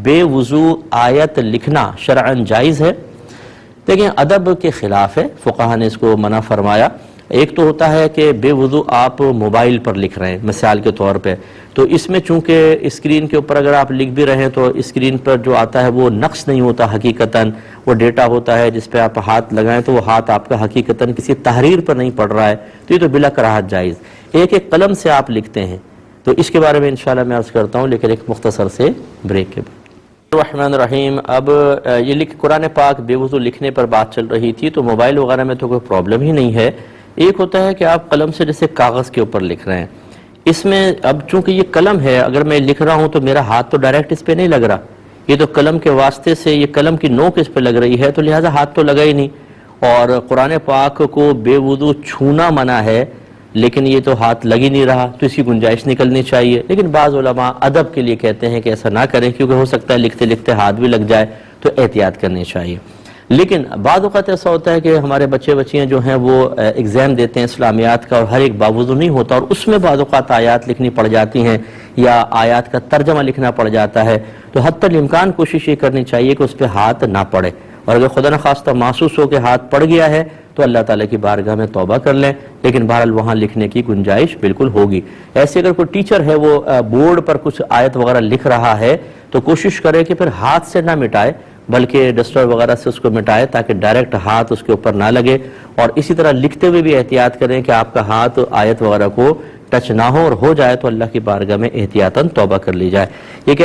بے وضو آیت لکھنا شرعاً جائز ہے؟ دیکھیں ادب کے خلاف ہے، فقہا نے اس کو منع فرمایا۔ ایک تو ہوتا ہے کہ بے وضو آپ موبائل پر لکھ رہے ہیں مثال کے طور پہ، تو اس میں چونکہ اسکرین کے اوپر اگر آپ لکھ بھی رہے ہیں تو اسکرین پر جو آتا ہے وہ نقش نہیں ہوتا، حقیقتاً وہ ڈیٹا ہوتا ہے جس پہ آپ ہاتھ لگائیں تو وہ ہاتھ آپ کا حقیقتاً کسی تحریر پر نہیں پڑ رہا ہے، تو یہ تو بلا کراہت جائز۔ ایک قلم سے آپ لکھتے ہیں تو اس کے بارے میں انشاءاللہ میں عرض کرتا ہوں، لیکن ایک مختصر سے بریک کے بعد۔ الرحمن الرحیم۔ اب یہ قرآن پاک بے وضو لکھنے پر بات چل رہی تھی، تو موبائل وغیرہ میں تو کوئی پرابلم ہی نہیں ہے۔ ایک ہوتا ہے کہ آپ قلم سے جیسے کاغذ کے اوپر لکھ رہے ہیں، اس میں اب چونکہ یہ قلم ہے، اگر میں لکھ رہا ہوں تو میرا ہاتھ تو ڈائریکٹ اس پہ نہیں لگ رہا، یہ تو قلم کے واسطے سے یہ قلم کی نوک اس پہ لگ رہی ہے، تو لہٰذا ہاتھ تو لگا ہی نہیں۔ اور قرآن پاک کو بے وضو چھونا منع ہے، لیکن یہ تو ہاتھ لگ ہی نہیں رہا، تو اس کی گنجائش نکلنی چاہیے۔ لیکن بعض علماء ادب کے لیے کہتے ہیں کہ ایسا نہ کریں، کیونکہ ہو سکتا ہے لکھتے لکھتے ہاتھ بھی لگ جائے، تو احتیاط کرنی چاہیے۔ لیکن بعض اوقات ایسا ہوتا ہے کہ ہمارے بچے بچیاں جو ہیں وہ ایگزام دیتے ہیں اسلامیات کا، اور ہر ایک باوضو نہیں ہوتا، اور اس میں بعض اوقات آیات لکھنی پڑ جاتی ہیں یا آیات کا ترجمہ لکھنا پڑ جاتا ہے، تو حتی الامکان کوشش یہ کرنی چاہیے کہ اس پہ ہاتھ نہ پڑے، اور اگر خدا نخواستہ محسوس ہو کہ ہاتھ پڑ گیا ہے تو اللہ تعالیٰ کی بارگاہ میں توبہ کر لیں، لیکن بہرحال وہاں لکھنے کی گنجائش بالکل ہوگی۔ ایسے اگر کوئی ٹیچر ہے وہ بورڈ پر کچھ آیت وغیرہ لکھ رہا ہے تو کوشش کرے کہ پھر ہاتھ سے نہ مٹائے، بلکہ ڈسٹر وغیرہ سے اس کو مٹائے تاکہ ڈائریکٹ ہاتھ اس کے اوپر نہ لگے، اور اسی طرح لکھتے ہوئے بھی احتیاط کریں کہ آپ کا ہاتھ آیت وغیرہ کو ٹچ نہ ہو، اور ہو جائے تو اللہ کی بارگاہ میں احتیاطاً توبہ کر لی جائے۔ یہ